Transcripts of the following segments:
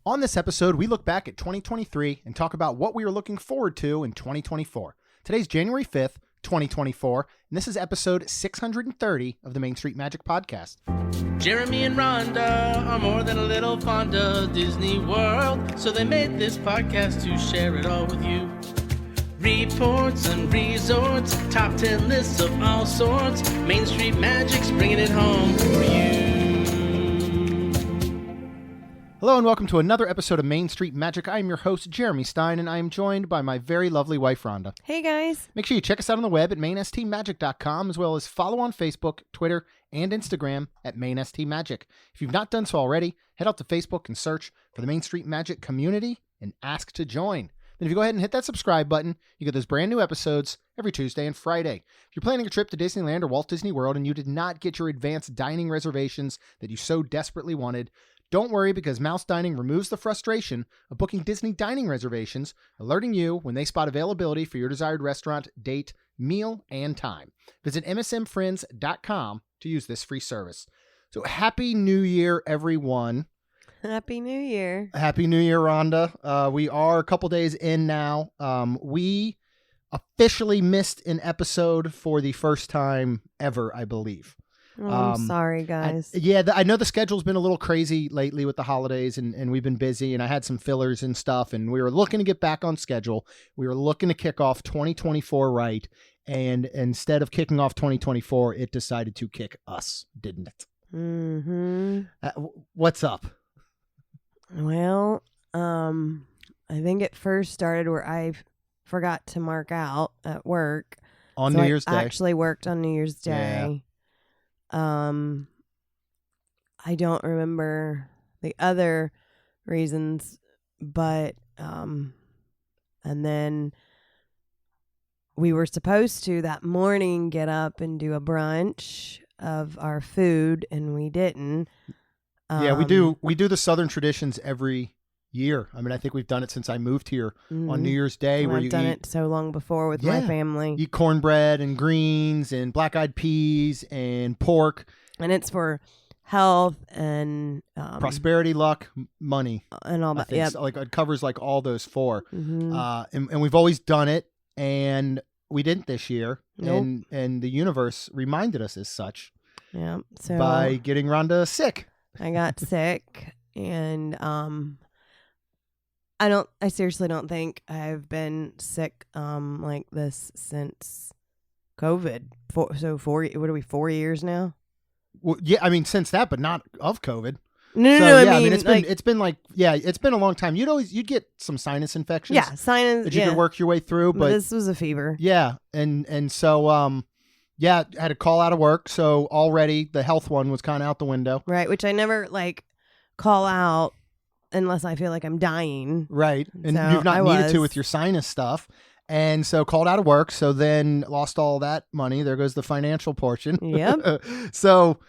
On this episode, we look back at 2023 and talk about what we are looking forward to in 2024. Today's January 5th, 2024, and this is episode 630 of the Main Street Magic Podcast. Jeremy and Rhonda are more than a little fond of Disney World, so they made this podcast to share it all with you. Reports and resorts, top 10 lists of all sorts. Main Street Magic's bringing it home for you. Hello and welcome to another episode of Main Street Magic. I am your host, Jeremy Stein, and I am joined by my very lovely wife, Rhonda. Hey, guys. Make sure you check us out on the web at mainstmagic.com, as well as follow on Facebook, Twitter, and Instagram at mainstmagic. If you've not done so already, head out to Facebook and search for the Main Street Magic community and ask to join. Then if you go ahead and hit that subscribe button, you get those brand new episodes every Tuesday and Friday. If you're planning a trip to Disneyland or Walt Disney World and you did not get your advanced dining reservations that you so desperately wanted, don't worry, because Mouse Dining removes the frustration of booking Disney dining reservations, alerting you when they spot availability for your desired restaurant, date, meal, and time. Visit msmfriends.com to use this free service. So Happy New Year, everyone. Happy New Year. Happy New Year, Rhonda. We are a couple days in now. We officially missed an episode for the first time ever, I believe. Oh, I'm sorry, guys. I know the schedule's been a little crazy lately with the holidays, and we've been busy, and I had some fillers and stuff, and we were looking to get back on schedule. We were looking to kick off 2024 right, and instead of kicking off 2024, it decided to kick us, didn't it? Mm-hmm. What's up? Well, I think it first started where I forgot to mark out at work. On New Year's Day. I actually worked on New Year's Day. Yeah. I don't remember the other reasons, but, and then we were supposed to that morning get up and do a brunch of our food, and we didn't. Yeah, we do the Southern traditions every year. I mean, I think we've done it since I moved here on New Year's Day. I've done it so long before with my family. Eat cornbread and greens and black-eyed peas and pork. And it's for health and prosperity, luck, money, and all that. Yeah, so, like it covers like all those four. Mm-hmm. And we've always done it, and we didn't this year. Nope. And the universe reminded us as such. Yeah. So by getting Rhonda sick. I got sick, and I seriously don't think I've been sick like this since COVID. 4 years now? Well, yeah, I mean since that, but not of COVID. No, I mean it's been a long time. You'd get some sinus infections. Yeah, sinus that you could work your way through, but this was a fever. Yeah, and so I had to call out of work, so already the health one was kind of out the window. Right, which I never call out unless I feel like I'm dying. Right, and so you've not needed to with your sinus stuff. And so called out of work, so then lost all that money. There goes the financial portion. Yep. So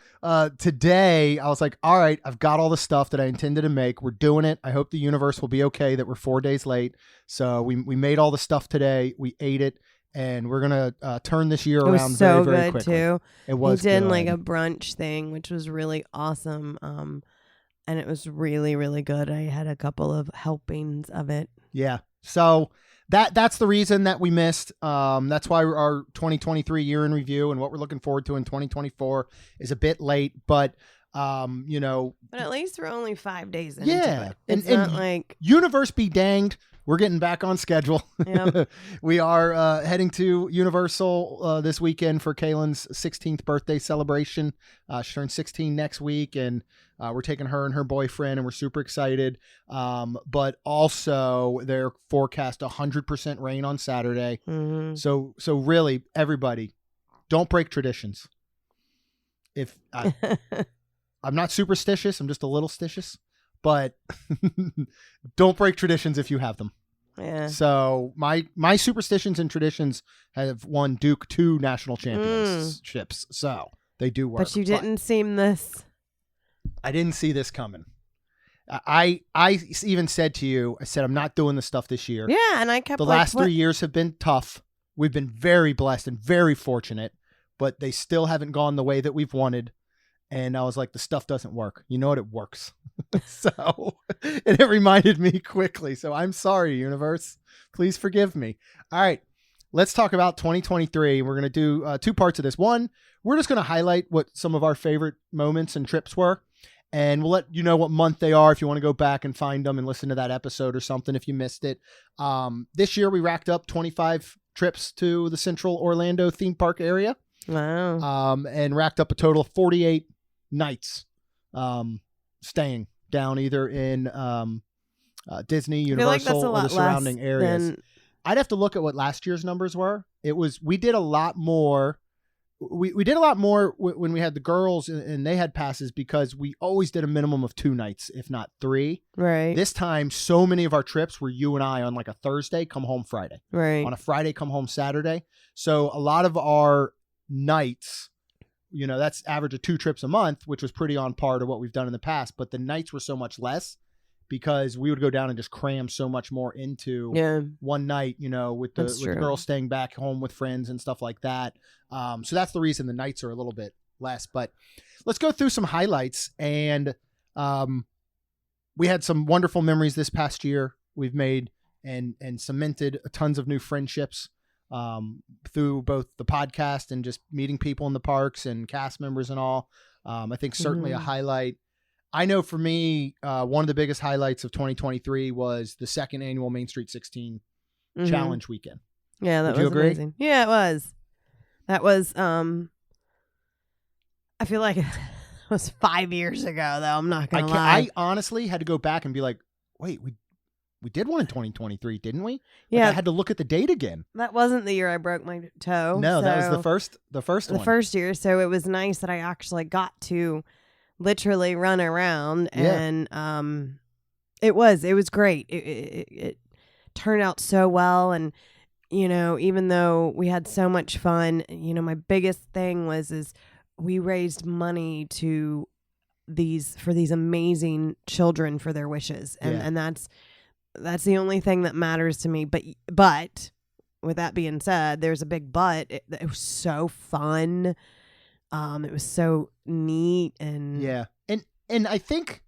today I was like, all right, I've got all the stuff that I intended to make. We're doing it. I hope the universe will be okay that we're 4 days late. So we made all the stuff today. We ate it. And we're going to turn this year around very, very quickly. Too. It was We did good. a brunch thing, which was really awesome. And it was really, really good. I had a couple of helpings of it. Yeah. So that's the reason that we missed. That's why our 2023 year in review and what we're looking forward to in 2024 is a bit late. But, But at least we're only 5 days into it. It's not like... Universe be danged. We're getting back on schedule. Yep. We are heading to Universal this weekend for Kaylin's 16th birthday celebration. She turns 16 next week, and we're taking her and her boyfriend, and we're super excited. But also, they're forecast 100% rain on Saturday. Mm-hmm. So really, everybody, don't break traditions. I'm not superstitious, I'm just a little stitious. But don't break traditions if you have them. Yeah. So my superstitions and traditions have won Duke 2 national championships. So they do work. But you didn't seem this. I didn't see this coming. I even said to you, I said, I'm not doing this stuff this year. Yeah. And I kept the last 3 years have been tough. We've been very blessed and very fortunate, but they still haven't gone the way that we've wanted. And I was like, the stuff doesn't work. You know what? It works. So, and it reminded me quickly. So I'm sorry, universe. Please forgive me. All right. Let's talk about 2023. We're going to do 2 parts of this. One, we're just going to highlight what some of our favorite moments and trips were. And we'll let you know what month they are if you want to go back and find them and listen to that episode or something if you missed it. This year, we racked up 25 trips to the Central Orlando theme park area. Wow. And racked up a total of 48 nights staying down either in Disney, Universal, or the surrounding areas. I'd have to look at what last year's numbers were. We did a lot more. We did a lot more when we had the girls and they had passes because we always did a minimum of 2 nights, if not 3. Right. This time, so many of our trips were you and I on like a Thursday, come home Friday. Right. On a Friday, come home Saturday. So a lot of our nights, that's average of 2 trips a month, which was pretty on par to what we've done in the past. But the nights were so much less because we would go down and just cram so much more into one night, with the girls staying back home with friends and stuff like that. So that's the reason the nights are a little bit less. But let's go through some highlights. And we had some wonderful memories this past year. We've made and cemented tons of new friendships through both the podcast and just meeting people in the parks and cast members and all. I think certainly a highlight. I know for me, one of the biggest highlights of 2023 was the 2nd annual Main Street 16 Challenge weekend. Yeah, that was amazing. Yeah, it was. That was, I feel like it was 5 years ago, though. I'm not going to lie. I honestly had to go back and be like, wait, we did one in 2023, didn't we? Yeah. I had to look at the date again. That wasn't the year I broke my toe. No, that was the first one. The first year. So it was nice that I actually got to literally run around and it was great. It turned out so well. And, even though we had so much fun, my biggest thing is we raised money for these amazing children for their wishes. And that's the only thing that matters to me. But with that being said, there's a big but. It was so fun. It was so neat and and I think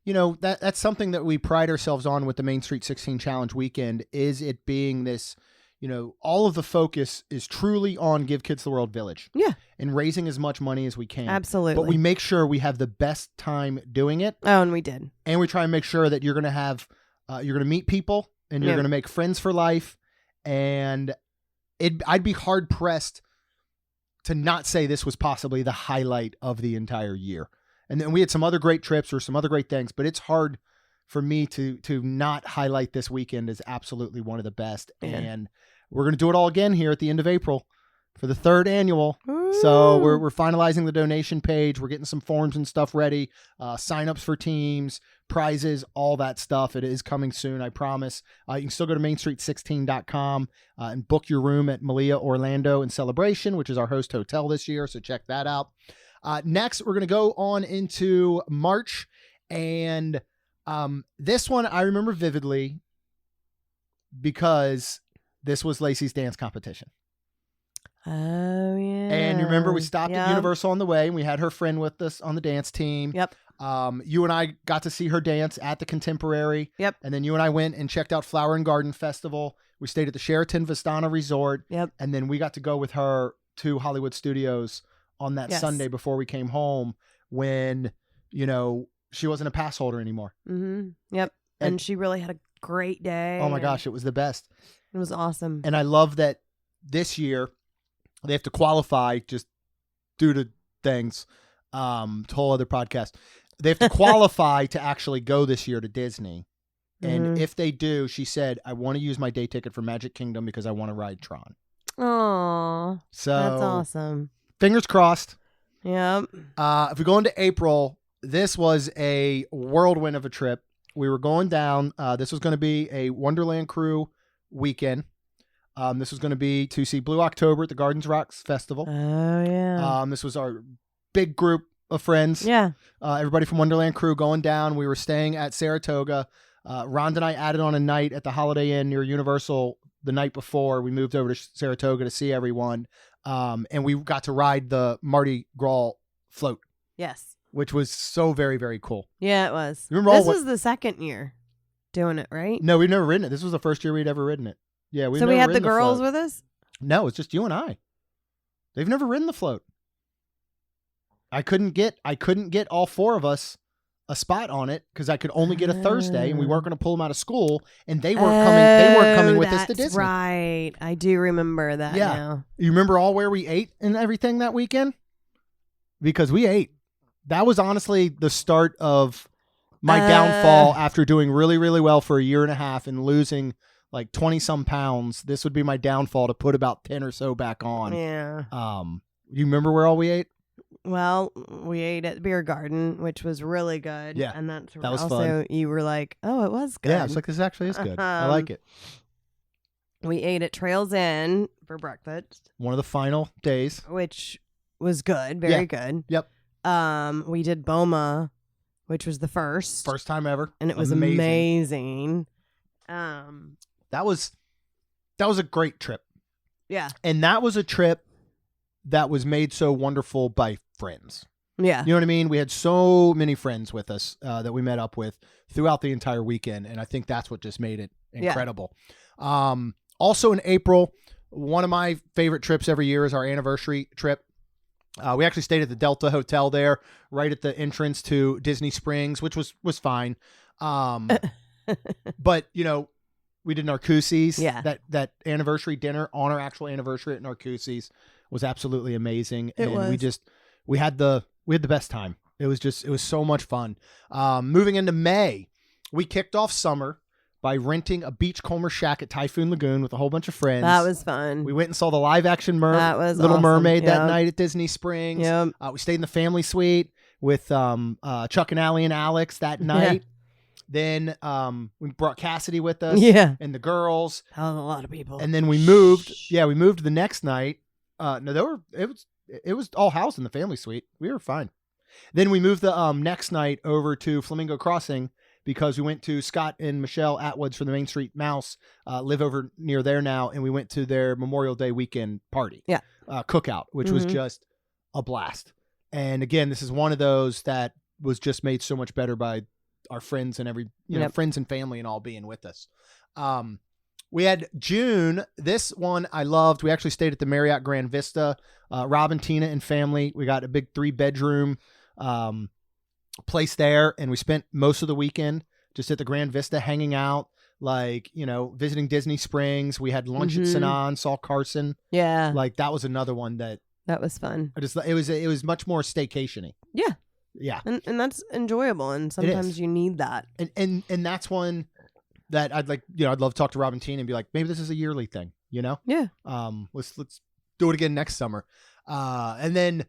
that's something that we pride ourselves on with the Main Street 16 Challenge weekend is it being this, all of the focus is truly on Give Kids the World Village. Yeah. And raising as much money as we can. Absolutely. But we make sure we have the best time doing it. Oh, and we did. And we try and make sure that you're going to have you're going to meet people and you're going to make friends for life. And I'd be hard pressed to not say this was possibly the highlight of the entire year. And then we had some other great trips or some other great things, but it's hard for me to not highlight this weekend as absolutely one of the best. Yeah. And we're going to do it all again here at the end of April for the 3rd annual. Ooh. So we're finalizing the donation page. We're getting some forms and stuff ready, signups for teams, prizes, all that stuff. It is coming soon, I promise. You can still go to mainstreet16.com and book your room at MEI Orlando in Celebration, which is our host hotel this year. So check that out. Next, we're going to go on into March. And this one I remember vividly because this was Lacey's dance competition. Oh, yeah. And you remember we stopped at Universal on the way and we had her friend with us on the dance team. Yep. You and I got to see her dance at the Contemporary. Yep. And then you and I went and checked out Flower and Garden Festival. We stayed at the Sheraton Vistana Resort. Yep. And then we got to go with her to Hollywood Studios on that Sunday before we came home when, she wasn't a pass holder anymore. Mm-hmm. Yep. And she really had a great day. Oh my gosh, it was the best. It was awesome. And I love that this year they have to qualify just due to things. Whole other podcast. They have to qualify to actually go this year to Disney. And if they do, she said, I want to use my day ticket for Magic Kingdom because I want to ride Tron. Oh, so that's awesome. Fingers crossed. Yep. If we go into April, this was a whirlwind of a trip. We were going down. This was going to be a Wonderland Crew weekend. This was going to be to see Blue October at the Gardens Rocks Festival. Oh, yeah. This was our big group of friends. Yeah. Everybody from Wonderland Crew going down. We were staying at Saratoga. Rhonda and I added on a night at the Holiday Inn near Universal the night before. We moved over to Saratoga to see everyone. And we got to ride the Mardi Gras float. Yes. which was so very, very cool. Yeah, it was. You remember this was the second year doing it, right? No, we've never ridden it. This was the first year we'd ever ridden it. Yeah, So we had the girls with us? No, it's just you and I. They've never ridden the float. I couldn't get all four of us a spot on it because I could only get a Thursday, and we weren't going to pull them out of school, and they weren't coming with us to Disney. Right. I do remember that now. You remember all where we ate and everything that weekend? Because we ate. That was honestly the start of my downfall after doing really, really well for a year and a half and losing like 20 some pounds. This would be my downfall to put about 10 or so back on. Yeah. You remember where all we ate? Well, we ate at the beer garden, which was really good. Yeah, and that was also fun. You were like, "Oh, it was good." Yeah, it's like this actually is good. I like it. We ate at Trails Inn for breakfast. One of the final days, which was good, very good. Yep. We did Boma, which was the first time ever, and it was amazing. That was a great trip. Yeah, and that was a trip that was made so wonderful by friends. Yeah. You know what I mean? We had so many friends with us that we met up with throughout the entire weekend, and I think that's what just made it incredible. Yeah. Also in April, one of my favorite trips every year is our anniversary trip. We actually stayed at the Delta Hotel there, right at the entrance to Disney Springs, which was fine. But, you know, we did Narcoossee's. Yeah. That anniversary dinner on our actual anniversary at Narcoossee's was absolutely amazing. We had the best time. It was so much fun. Moving into May, we kicked off summer by renting a beachcomber shack at Typhoon Lagoon with a whole bunch of friends. That was fun. We went and saw the live action Little awesome. Mermaid that night at Disney Springs. Yep. We stayed in the family suite with Chuck and Allie and Alex that night. Then we brought Cassidy with us. Yeah. And the girls. Hell of a lot of people. And then we moved. Yeah, we moved the next night. It was all housed in the family suite. We were fine. Then we moved the next night over to Flamingo Crossing because we went to Scott and Michelle Atwood's for the Main Street Mouse, live over near there now, and we went to their Memorial Day weekend party. Yeah. Cookout, which was just a blast. And again, this is one of those that was just made so much better by our friends and friends and family and all being with us. We had June. This one I loved. We actually stayed at the Marriott Grand Vista. Robin, Tina, and family. We got a big 3-bedroom place there, and we spent most of the weekend just at the Grand Vista hanging out, visiting Disney Springs. We had lunch at Sanan, saw Carson. Yeah. That was another one that was fun. It was much more staycation-y. Yeah. Yeah. And that's enjoyable, and sometimes you need that. And that's one that I'd love to talk to Robin Teen and be like, maybe this is a yearly thing, you know? Yeah. Let's do it again next summer. And then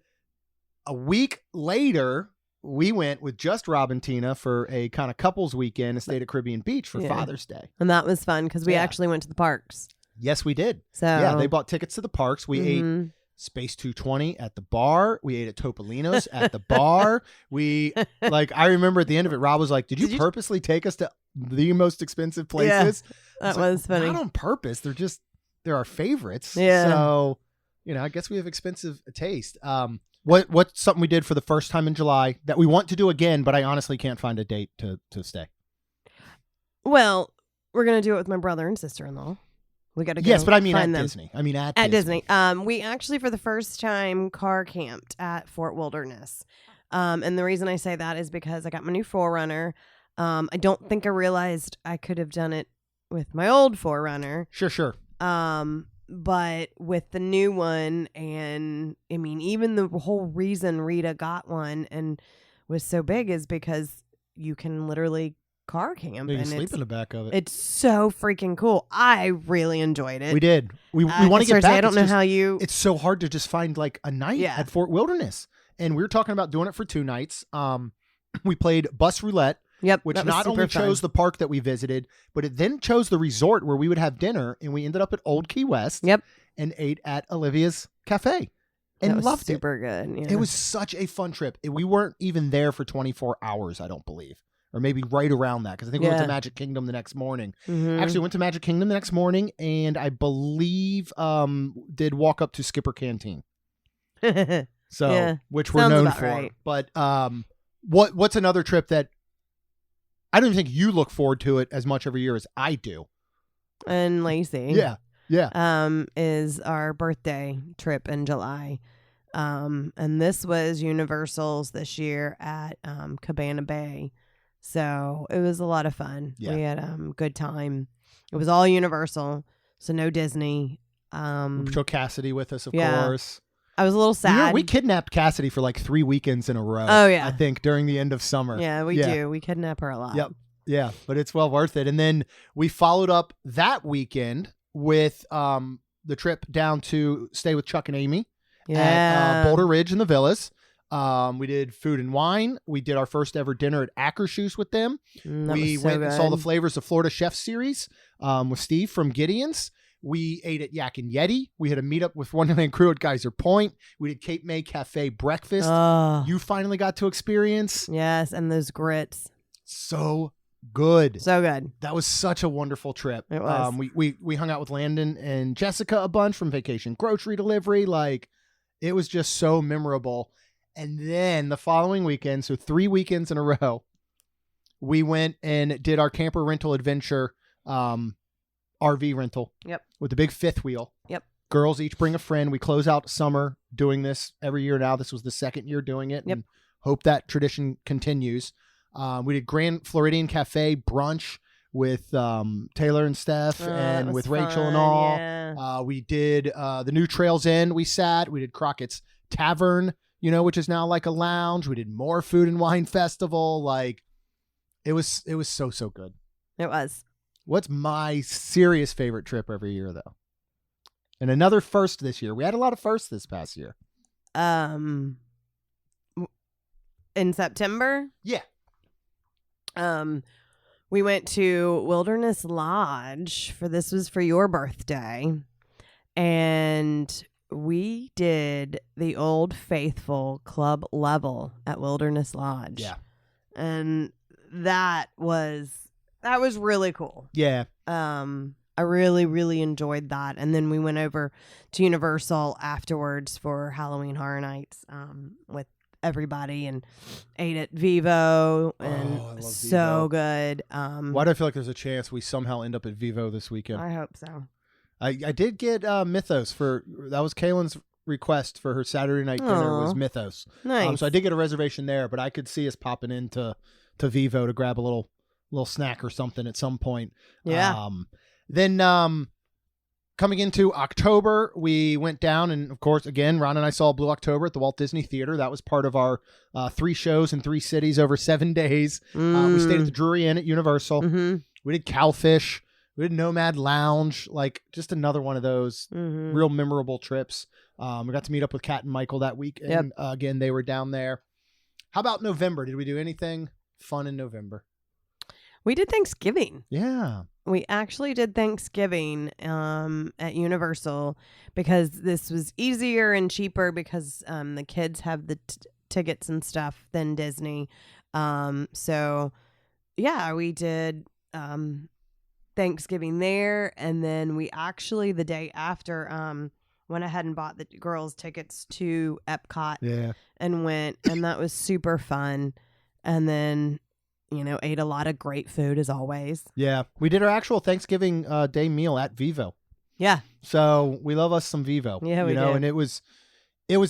a week later, we went with just Rob and Tina for a kind of couples weekend and stayed at Caribbean Beach for Father's Day. And that was fun because we actually went to the parks. Yes, we did. So yeah, they bought tickets to the parks. We ate Space 220 at the bar. We ate at Topolino's at the bar. I remember at the end of it, Rob was like, did you purposely take us to the most expensive places? Yeah, that was funny. Not on purpose. They're our favorites. Yeah. So, I guess we have expensive taste. What's something we did for the first time in July that we want to do again, but I honestly can't find a date to stay? Well, we're going to do it with my brother and sister-in-law. We got to go. Yes, but I mean at them. Disney. I mean at Disney. We actually, for the first time, car camped at Fort Wilderness. And the reason I say that is because I got my new 4Runner. I don't think I realized I could have done it with my old 4Runner. Sure. But with the new one, and I mean, even the whole reason Rita got one and was so big is because you can literally car camp. You can sleep in the back of it. It's so freaking cool. I really enjoyed it. We did. We want to get back. I don't know how you... It's so hard to just find a night at Fort Wilderness. And we were talking about doing it for 2 nights. We played Bus Roulette. Yep, which not only chose the park that we visited, but it then chose the resort where we would have dinner, and we ended up at Old Key West. Yep, and ate at Olivia's Cafe, and loved it. Super good. Yeah. It was such a fun trip. We weren't even there for 24 hours, I don't believe, or maybe right around that because I think we went to Magic Kingdom the next morning. Actually, went to Magic Kingdom the next morning, and I believe did walk up to Skipper Canteen. So, Yeah. which we're Sounds known about for. right. But what's another trip that I don't think you look forward to it as much every year as I do? And Lacey. Yeah. Is our birthday trip in July. And this was Universal's this year at Cabana Bay. So it was a lot of fun. Yeah. We had good time. It was all Universal, so no Disney. We took Cassidy with us, of yeah. course. I was a little sad. We kidnapped Cassidy for like 3 weekends in a row. Oh, yeah. I think during the end of summer. Yeah, we do. We kidnap her a lot. Yep. Yeah, but it's well worth it. And then we followed up that weekend with the trip down to stay with Chuck and Amy at Boulder Ridge in the Villas. We did food and wine. We did our first ever dinner at Akershus with them. We went and saw the Flavors of Florida Chef series with Steve from Gideon's. We ate at Yak and Yeti. We had a meetup with Wonderland Crew at Geyser Point. We did Cape May Cafe breakfast. You finally got to experience. Yes, and those grits. So good. So good. That was such a wonderful trip. It was. We hung out with Landon and Jessica a bunch from Vacation Grocery Delivery. Like, it was just so memorable. And then the following weekend, so 3 weekends in a row, we went and did our camper rental adventure, RV rental. Yep. With the big fifth wheel. Yep. Girls each bring a friend. We close out summer doing this every year now. This was the second year doing it. Yep. And hope that tradition continues. We did Grand Floridian Cafe brunch with Taylor and Steph and with Rachel fun, and all. Yeah. We did the new Trails End. We did Crockett's Tavern, which is now like a lounge. We did more Food and Wine Festival. Like, it was so good. It was. What's my serious favorite trip every year, though? And another first this year. We had a lot of firsts this past year. In September? Yeah. We went to Wilderness Lodge this was for your birthday. And we did the Old Faithful Club level at Wilderness Lodge. Yeah. And that was really cool. Yeah. I really, really enjoyed that. And then we went over to Universal afterwards for Halloween Horror Nights with everybody and ate at Vivo and I love so Vivo. good. Why do I feel like there's a chance we somehow end up at Vivo this weekend? I hope so. I did get Mythos that was Kaylin's request for her Saturday night dinner was Mythos. Nice. So I did get a reservation there, but I could see us popping into Vivo to grab a little snack or something at some point. Yeah. Then coming into October, we went down and, of course, again, Ron and I saw Blue October at the Walt Disney Theater. That was part of our 3 shows in 3 cities over 7 days. We stayed at the Drury Inn at Universal. Mm-hmm. We did Cowfish. We did Nomad Lounge. Like, just another one of those real memorable trips. We got to meet up with Kat and Michael that week. And again, they were down there. How about November? Did we do anything fun in November? We did Thanksgiving. Yeah. We actually did Thanksgiving at Universal because this was easier and cheaper because the kids have the tickets and stuff than Disney. So, yeah, we did Thanksgiving there. And then we actually, the day after, went ahead and bought the girls' tickets to Epcot and went. And that was super fun. And then ate a lot of great food as always. Yeah. We did our actual Thanksgiving Day meal at Vivo. Yeah. So we love us some Vivo. Yeah, we did. And it was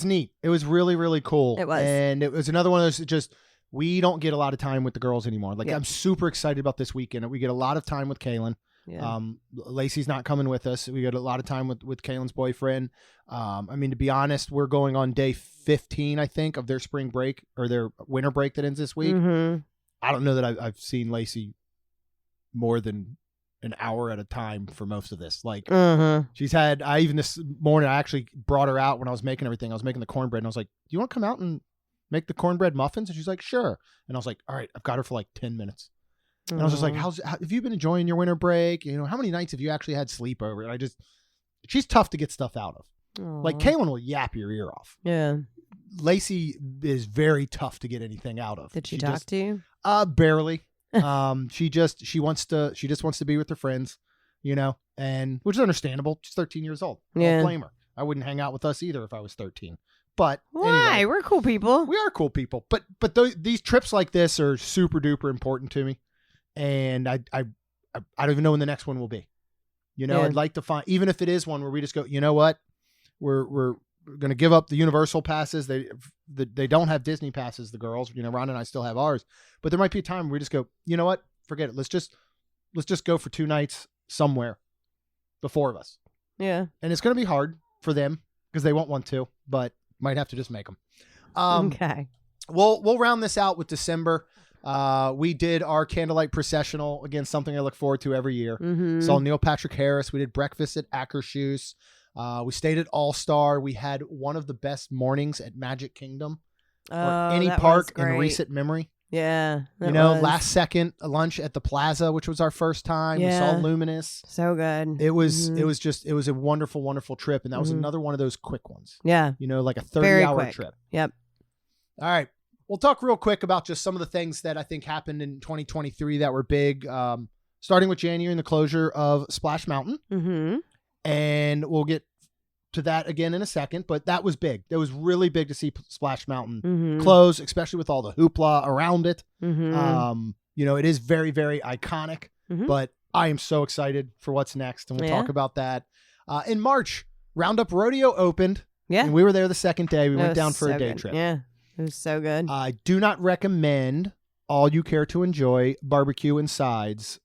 neat. It was really, really cool. It was. And it was another one of those just, we don't get a lot of time with the girls anymore. Like, I'm super excited about this weekend. We get a lot of time with Kaylin. Yeah. Lacey's not coming with us. We get a lot of time with Kaylin's boyfriend. I mean, to be honest, we're going on day 15, I think, of their spring break or their winter break that ends this week. Mm-hmm. I don't know that I've seen Lacey more than an hour at a time for most of this. Like, she's had, this morning, I actually brought her out when I was making everything. I was making the cornbread, and I was like, do you want to come out and make the cornbread muffins? And she's like, sure. And I was like, all right, I've got her for like 10 minutes. And I was just like, how have you been enjoying your winter break? How many nights have you actually had sleep over? And she's tough to get stuff out of. Like, Kaylin will yap your ear off. Yeah. Lacey is very tough to get anything out of. Did she talk to you? Barely. She just wants to be with her friends, and which is understandable. She's 13 years old. I don't blame her. I wouldn't hang out with us either if I was 13. But Why? anyway, We're cool people. we are cool people. But these trips like this are super duper important to me, and I don't even know when the next one will be. Yeah. I'd like to find, even if it is one where we just go, you know what, we're going to give up the Universal passes. They don't have Disney passes. The girls, Ron and I still have ours, but there might be a time where we just go, you know what, forget it. Let's just go for 2 nights somewhere, the 4 of us. Yeah. And it's going to be hard for them because they won't want to, but might have to just make them. Okay. We'll round this out with December. We did our candlelight processional, again, something I look forward to every year. Mm-hmm. Saw Neil Patrick Harris. We did breakfast at Akershus. We stayed at All Star. We had one of the best mornings at Magic Kingdom or any that park was in great. recent memory. Yeah. that was. Last second lunch at the Plaza, which was our first time. We saw Yeah. Luminous. So good. It was Mhm. it was a wonderful, wonderful trip, and that was Mhm. another one of those quick ones. Yeah. Like a Very 30-hour quick. trip. Yep. All right. We'll talk real quick about just some of the things that I think happened in 2023 that were big, starting with January and the closure of Splash Mountain. Mm-hmm. And we'll get to that again in a second, but that was big. That was really big to see Splash Mountain Mm-hmm. close, especially with all the hoopla around it. Mm-hmm. It is very, very iconic, Mhm. but I am so excited for what's next, and we'll talk about that. In March, Roundup Rodeo opened, Yeah. and we were there the second day. We It went was down for a so day good. trip. Yeah. It was so good. I do not recommend all you care to enjoy barbecue and sides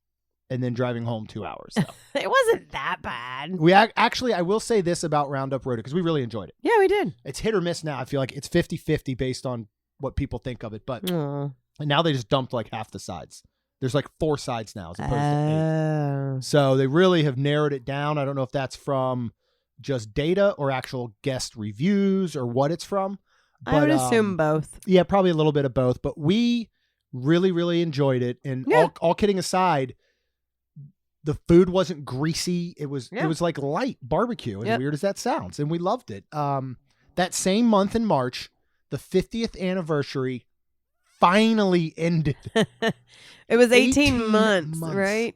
and then driving home 2 hours. though. It wasn't that bad. We actually, I will say this about Roundup Rodeo because we really enjoyed it. Yeah, we did. It's hit or miss now. I feel like it's 50-50 based on what people think of it. But Aw. and now they just dumped like half the sides. There's like 4 sides now as opposed to 8. Oh. So they really have narrowed it down. I don't know if that's from just data or actual guest reviews or what it's from. I would assume both. Yeah, probably a little bit of both. But we really, really enjoyed it. And Yeah. all kidding aside, the food wasn't greasy. It was Yeah. like light barbecue, as Yep. weird as that sounds. And we loved it. That same month in March, the 50th anniversary finally ended. It was 18 18 months, months. right?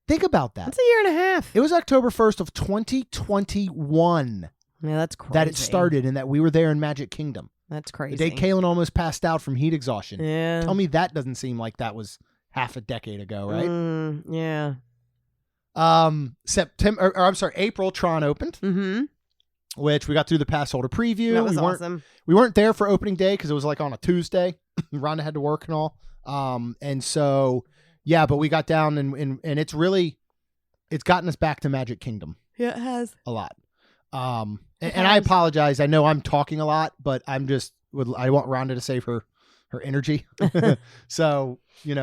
Think about that. That's a year and a half. It was October 1st of 2021 Yeah, that's crazy. that it started and that we were there in Magic Kingdom. That's crazy. The day Kaylin almost passed out from heat exhaustion. Yeah. Tell me that doesn't seem like that was half a decade ago, right? Yeah. April, Tron opened, Mm-hmm. which we got through the pass holder preview. That was we weren't awesome. we weren't there for opening day because it was like on a Tuesday. Rhonda had to work and all. And so yeah, but we got down and it's gotten us back to Magic Kingdom Yeah, it has. a lot. And I apologize. I know I'm talking a lot, but I want Rhonda to save her energy. So,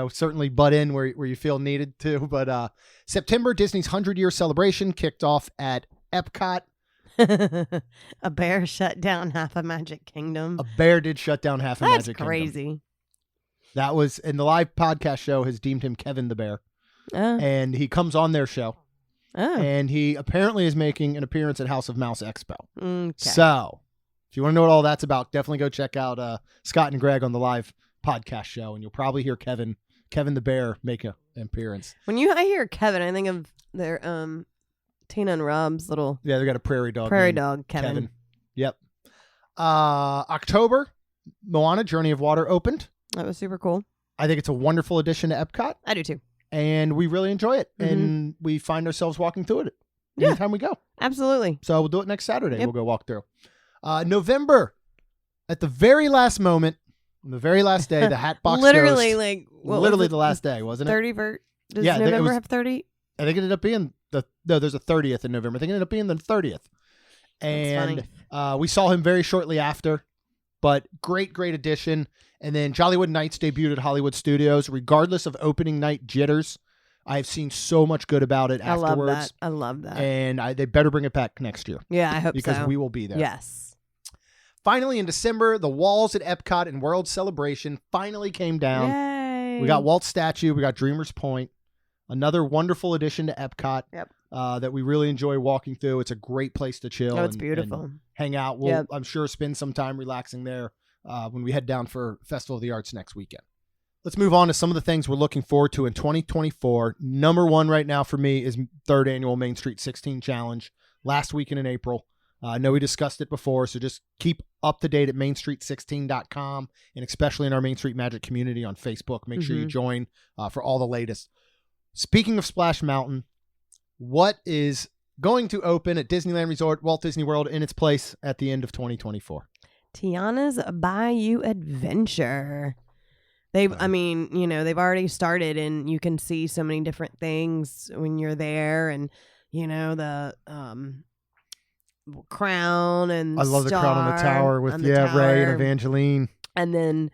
certainly butt in where you feel needed to. But September, Disney's 100-year celebration kicked off at Epcot. A bear shut down half of Magic Kingdom. A bear did shut down half of That's Magic Kingdom. crazy. That was, and the live podcast show has deemed him Kevin the Bear. Oh. And he comes on their show. Oh. And he apparently is making an appearance at House of Mouse Expo. Okay. So, if you want to know what all that's about, definitely go check out Scott and Greg on the live podcast show, and you'll probably hear Kevin the Bear make an appearance. When I hear Kevin, I think of their Tina and Rob's little Yeah, they got a prairie dog. prairie named dog, Kevin. Yep. October, Moana Journey of Water opened. That was super cool. I think it's a wonderful addition to Epcot, I do too. and we really enjoy it, Mhm. and we find ourselves walking through it Yeah. anytime we go. Absolutely. So we'll do it next Saturday. Yep. We'll go walk through. November, at the very last moment, on the very last day, the Hatbox Literally, Ghost, like what literally was the last day, wasn't it? 30 Does Yeah, I think it November was- have 30? I think it ended up being there's a 30th in November. I think it ended up being the 30th. And we saw him very shortly after, but great addition. And then Jollywood Nights debuted at Hollywood Studios. Regardless of opening night jitters, I've seen so much good about it afterwards. I love that. And they better bring it back next year Yeah, I hope because so. we will be there. Yes. Finally, in December, the walls at Epcot and World Celebration finally came down. Yay. We got Walt's statue. We got Dreamer's Point. Another wonderful addition to Epcot. Yep. That we really enjoy walking through. It's a great place to chill. Oh, it's and beautiful. hang out. We'll, Yep. I'm sure, spend some time relaxing there when we head down for Festival of the Arts next weekend. Let's move on to some of the things we're looking forward to in 2024. Number one right now for me is third annual Main Street 16 Challenge last weekend in April. I know we discussed it before, so just keep up to date at mainstreet16.com, and especially in our Main Street Magic community on Facebook. Make sure you join for all the latest. Speaking of Splash Mountain, what is going to open at Disneyland Resort, Walt Disney World, in its place at the end of 2024? Tiana's Bayou Adventure. They've already started, and you can see so many different things when you're there, and the crown and I love the crown on the tower with Ray and Evangeline. And then,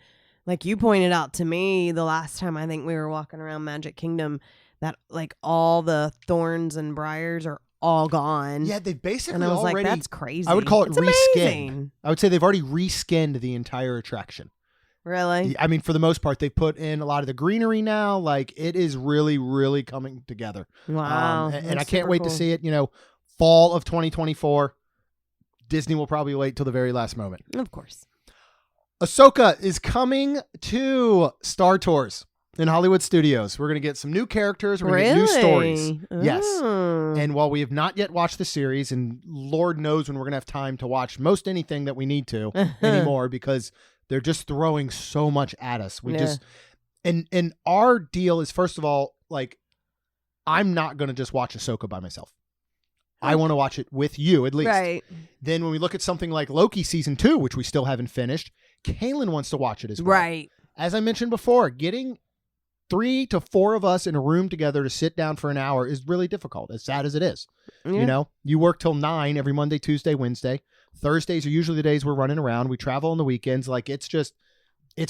like you pointed out to me the last time I think we were walking around Magic Kingdom, that like all the thorns and briars are all gone. Yeah, they've basically and I was already. Like, that's crazy. I would call it it's reskinned. Amazing. I would say they've already reskinned the entire attraction. Really? I mean, for the most part, they put in a lot of the greenery now. Like, it is really, really coming together. Wow. And I can't wait to see it. Fall of 2024. Disney will probably wait till the very last moment. Of course. Ahsoka is coming to Star Tours in Hollywood Studios. We're going to get some new characters. We're going to get new stories. Yes. And while we have not yet watched the series, and Lord knows when we're going to have time to watch most anything that we need to anymore, because they're just throwing so much at us. And our deal is, first of all, like, I'm not going to just watch Ahsoka by myself. I want to watch it with you, at least. Right. Then when we look at something like Loki Season 2, which we still haven't finished, Kaylin wants to watch it as well. Right. As I mentioned before, getting 3 to 4 of us in a room together to sit down for an hour is really difficult, as sad as it is. Yeah. You work till 9 every Monday, Tuesday, Wednesday. Thursdays are usually the days we're running around. We travel on the weekends. Like, it's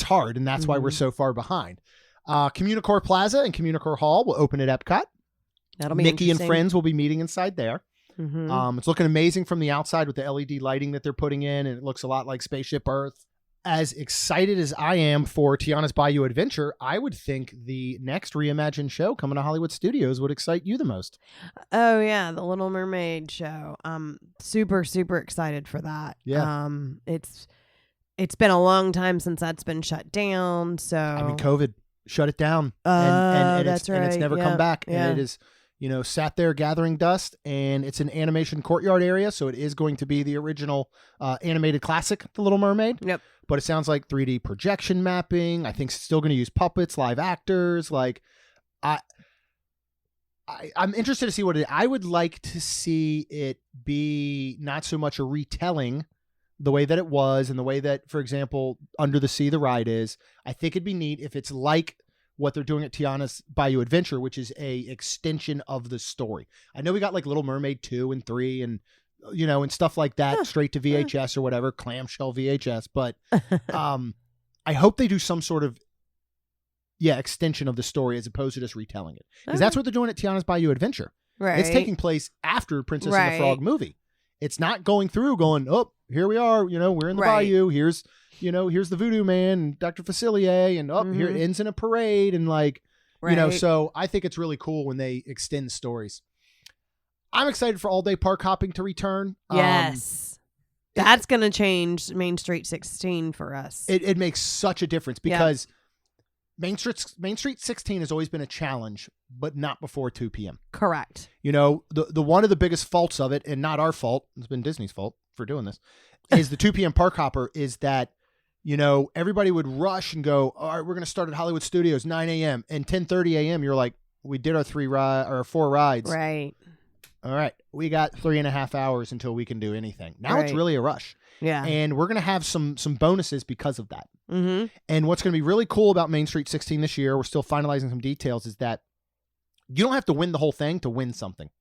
hard, and that's why we're so far behind. Communicore Plaza and Communicore Hall will open at Epcot. That'll be Mickey and friends will be meeting inside there. Mm-hmm. It's looking amazing from the outside with the LED lighting that they're putting in, and it looks a lot like Spaceship Earth. As excited as I am for Tiana's Bayou Adventure, I would think the next reimagined show coming to Hollywood Studios would excite you the most. Oh, yeah, the Little Mermaid show. I'm super, super excited for that. Yeah. It's been a long time since that's been shut down. So I mean, COVID shut it down. That's right. And it's never come back. Yeah. And it is, sat there gathering dust, and it's an animation courtyard area. So it is going to be the original animated classic, The Little Mermaid. Yep. But it sounds like 3D projection mapping. I think it's still going to use puppets, live actors. Like, I'm interested to see what I would like to see it be not so much a retelling the way that it was and the way that, for example, Under the Sea, the ride is. I think it'd be neat if it's like what they're doing at Tiana's Bayou Adventure, which is a extension of the story. I know we got like Little Mermaid 2 and 3 and and stuff like that, straight to VHS or whatever, clamshell VHS. But I hope they do some sort of, extension of the story as opposed to just retelling it. Because that's what they're doing at Tiana's Bayou Adventure. Right. It's taking place after Princess and the Frog movie. It's not going, oh, here we are, we're in the bayou. Here's the Voodoo Man and Dr. Facilier, and here it ends in a parade. And so I think it's really cool when they extend stories. I'm excited for all day park hopping to return. Yes. That's going to change Main Street 16 for us. It makes such a difference because Main Street 16 has always been a challenge, but not before 2 p.m. Correct. The one of the biggest faults of it, and not our fault, it's been Disney's fault for doing this, is the 2 p.m. park hopper is that, everybody would rush and go, all right, we're going to start at Hollywood Studios 9 a.m. and 10:30 a.m. You're like, we did our 4 rides. Right. All right, we got 3.5 hours until we can do anything. Now it's really a rush. Yeah. And we're going to have some bonuses because of that. Mm-hmm. And what's going to be really cool about Main Street 16 this year, we're still finalizing some details, is that you don't have to win the whole thing to win something.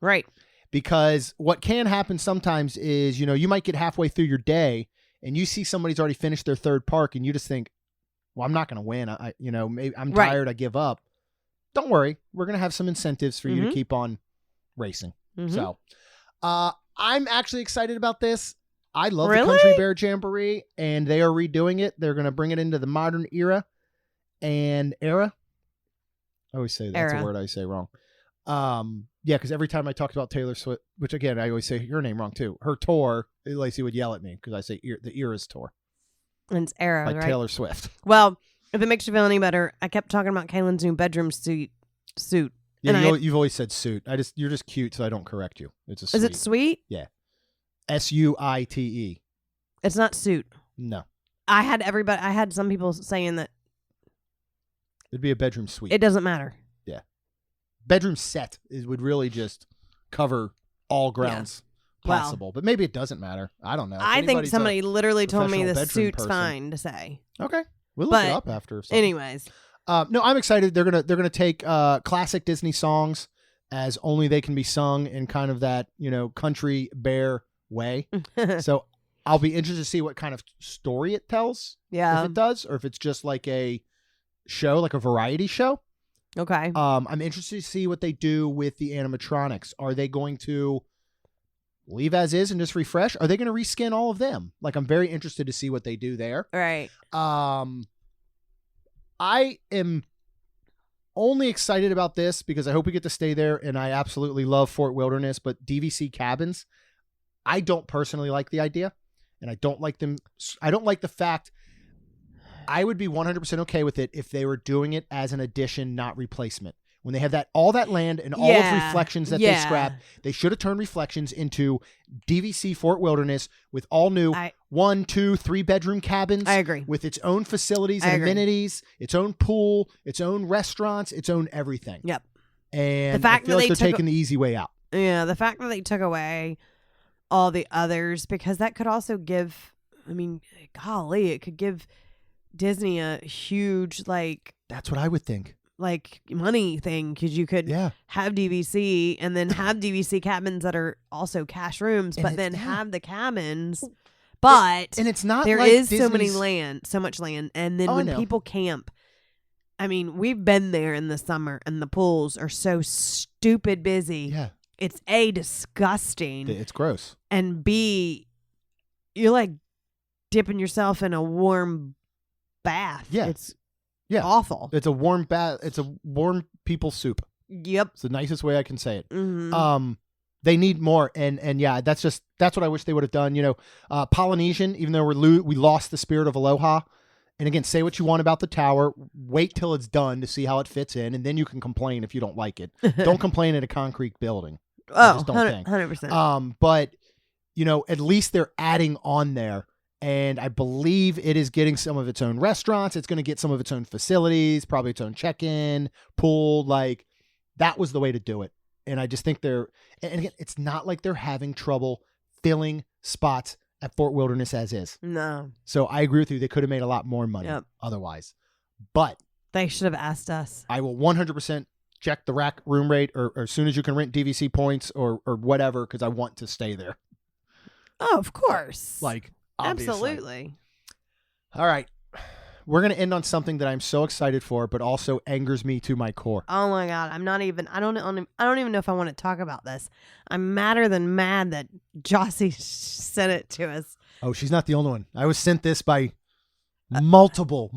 Right. Because what can happen sometimes is, you might get halfway through your day and you see somebody's already finished their third park and you just think, well, I'm not going to win. Maybe I'm tired. I give up. Don't worry. We're going to have some incentives for you to keep on racing. So I'm actually excited about this. I love the Country Bear Jamboree, and they are redoing it. They're going to bring it into the modern era. I always say that's a word I say wrong. Because every time I talked about Taylor Swift, which again I always say your name wrong too, her tour, Lacey would yell at me because I say the Eras tour. And it's Era, like right? Taylor Swift. Well, if it makes you feel any better, I kept talking about Kaylin's new bedroom suit. Yeah, you've always said suit. You're just cute, so I don't correct you. It's a suite. Is it sweet? Yeah. Suite. It's not suit. No. I had some people saying that It'd be a bedroom suite. it doesn't matter. Bedroom set would really just cover all grounds possible. But maybe it doesn't matter. I don't know. If I think anybody's somebody literally told me professional the bedroom suit's person. fine to say. Okay. We'll look But it up after. Something. Anyways. No, I'm excited. They're gonna take classic Disney songs as only they can be sung in kind of that, country bear way. So I'll be interested to see what kind of story it tells. Yeah. If it does, or if it's just like a show, like a variety show. Okay. I'm interested to see what they do with the animatronics. Are they going to leave as is and just refresh? Are they going to reskin all of them? Like, I'm very interested to see what they do there. Right. I am only excited about this because I hope we get to stay there, and I absolutely love Fort Wilderness, but DVC cabins, I don't personally like the idea, and I don't like them. I don't like the fact. I would be 100% okay with it if they were doing it as an addition, not replacement. When they have all that land and all of Reflections that they scrap, they should have turned Reflections into DVC Fort Wilderness with all new 1, 2, 3 bedroom cabins. I agree. With its own facilities and amenities, its own pool, its own restaurants, its own everything. Yep. And the fact I feel that like they're taking the easy way out. Yeah, the fact that they took away all the others, because that could also give, golly, it could give Disney a huge, that's what I would think. Money thing, because you could have DVC and then have DVC cabins that are also cash rooms, but then have the cabins. But and it's not there like is Disney's... so much land, and then when people camp, we've been there in the summer, and the pools are so stupid busy. Yeah, it's A, disgusting. It's gross, and B, you're like dipping yourself in a warm bath. Yeah. It's awful. It's a warm bath. It's a warm people soup. Yep. It's the nicest way I can say it. Mm-hmm. They need more. And yeah, that's what I wish they would have done. Polynesian, even though we lost the spirit of Aloha. And again, say what you want about the tower. Wait till it's done to see how it fits in. And then you can complain if you don't like it. Don't complain at a concrete building. I just don't think. 100%. But, at least they're adding on there. And I believe it is getting some of its own restaurants. It's going to get some of its own facilities, probably its own check-in, pool. That was the way to do it. And I just think and again, it's not like they're having trouble filling spots at Fort Wilderness as is. No. So I agree with you. They could have made a lot more money otherwise. But they should have asked us. I will 100% check the rack room rate or as soon as you can rent DVC points or whatever, because I want to stay there. Oh, of course. Obviously. Absolutely. All right. We're going to end on something that I'm so excited for, but also angers me to my core. Oh my God. I don't even know if I want to talk about this. I'm madder than mad that Jossie sent it to us. Oh, she's not the only one. I was sent this by multiple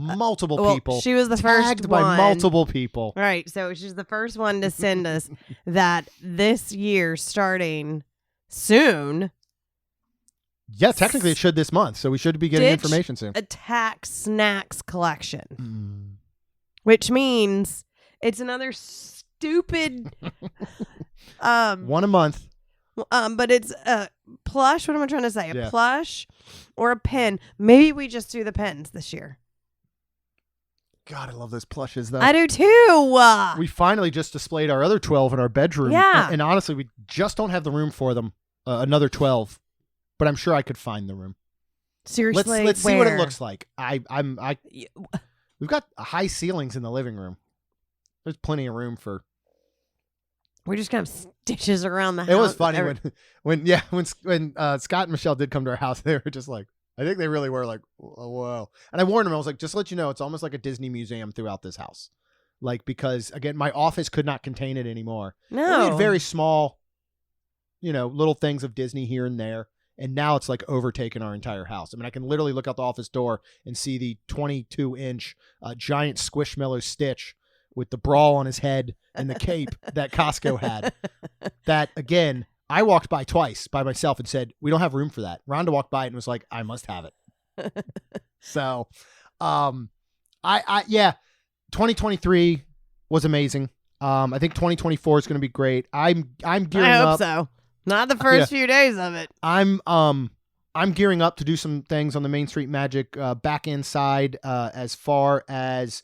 people. She was the first tagged one. by multiple people. Right. So she's the first one to send us that this year, starting soon. Yeah, technically it should this month, so we should be getting information soon. Attack Snacks collection, which means it's another stupid one a month. But it's a plush. What am I trying to say? A plush or a pen? Maybe we just do the pens this year. God, I love those plushes though. I do too. We finally just displayed our other 12 in our bedroom. Yeah, and honestly, we just don't have the room for them. Another 12. But I'm sure I could find the room. Seriously, let's see what it looks like. We've got high ceilings in the living room. There's plenty of room for. We're just kind of stitches around the house. It was funny when Scott and Michelle did come to our house. They were just like, I think they really were like, oh, whoa. And I warned them. I was like, just to let you know, it's almost like a Disney museum throughout this house. Because again, my office could not contain it anymore. No, we had very small, little things of Disney here and there. And now it's overtaken our entire house. I can literally look out the office door and see the 22-inch giant Squishmallow Stitch with the brawl on his head and the cape that Costco had. That, again, I walked by twice by myself and said, we don't have room for that. Rhonda walked by it and was like, I must have it. So, 2023 was amazing. I think 2024 is going to be great. I'm gearing up. I hope so. Not the first few days of it. I'm gearing up to do some things on the Main Street Magic back end side as far as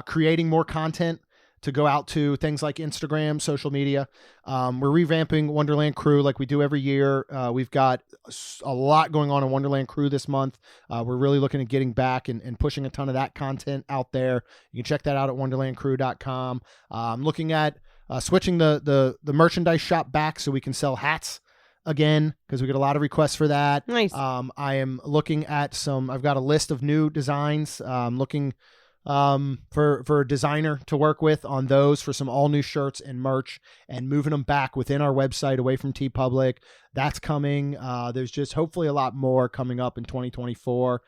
creating more content to go out to things like Instagram, social media. We're revamping Wonderland Crew like we do every year. We've got a lot going on in Wonderland Crew this month. We're really looking at getting back and pushing a ton of that content out there. You can check that out at wonderlandcrew.com. I'm looking at switching the merchandise shop back so we can sell hats again, because we get a lot of requests for that. Nice. I am looking at I've got a list of new designs. I'm looking for a designer to work with on those for some all new shirts and merch, and moving them back within our website away from TeePublic. That's coming. There's just hopefully a lot more coming up in 2024.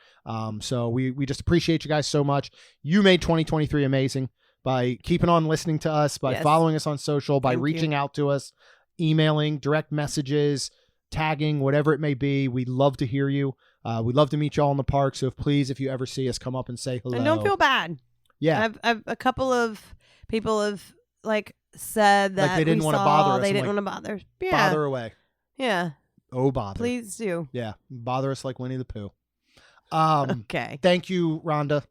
So we just appreciate you guys so much. You made 2023 amazing by keeping on listening to us, by following us on social, by reaching out to us, emailing, direct messages, tagging, whatever it may be. We'd love to hear you. We'd love to meet you all in the park. So please, if you ever see us, come up and say hello. And don't feel bad. Yeah. I've a couple of people have said that they didn't want to bother us. They didn't want to bother. Yeah. Bother away. Yeah. Oh, bother. Please do. Yeah. Bother us like Winnie the Pooh. Okay. Thank you, Rhonda.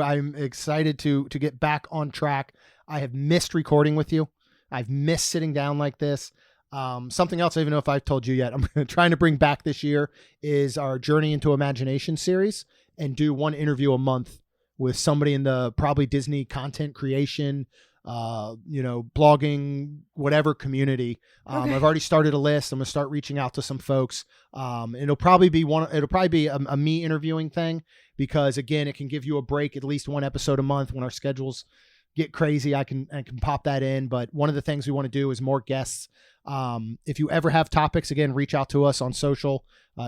I'm excited to get back on track. I have missed recording with you. I've missed sitting down like this. Something else I don't even know if I've told you yet, I'm trying to bring back this year is our Journey into Imagination series, and do one interview a month with somebody in the probably Disney content creation, blogging, whatever community. Okay. I've already started a list. I'm going to start reaching out to some folks. It'll probably be a me interviewing thing, because again, it can give you a break, at least one episode a month when our schedules get crazy. I can pop that in. But one of the things we want to do is more guests. If you ever have topics, again, reach out to us on social,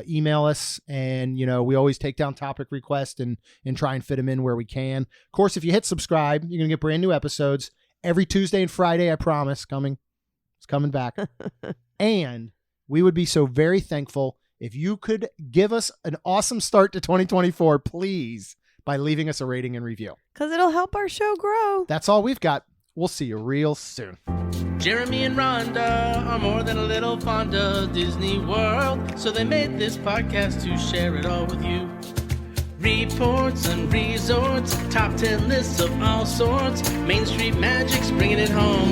email us, and we always take down topic requests and try and fit them in where we can. Of course, if you hit subscribe, you're gonna get brand new episodes every Tuesday and Friday. I promise. It's coming back. And we would be so very thankful if you could give us an awesome start to 2024, please, by leaving us a rating and review, because it'll help our show grow. That's all we've got. We'll see you real soon. Jeremy and Rhonda are more than a little fond of Disney World, so they made this podcast to share it all with you. Reports and resorts, top 10 lists of all sorts, Main Street Magic's bringing it home.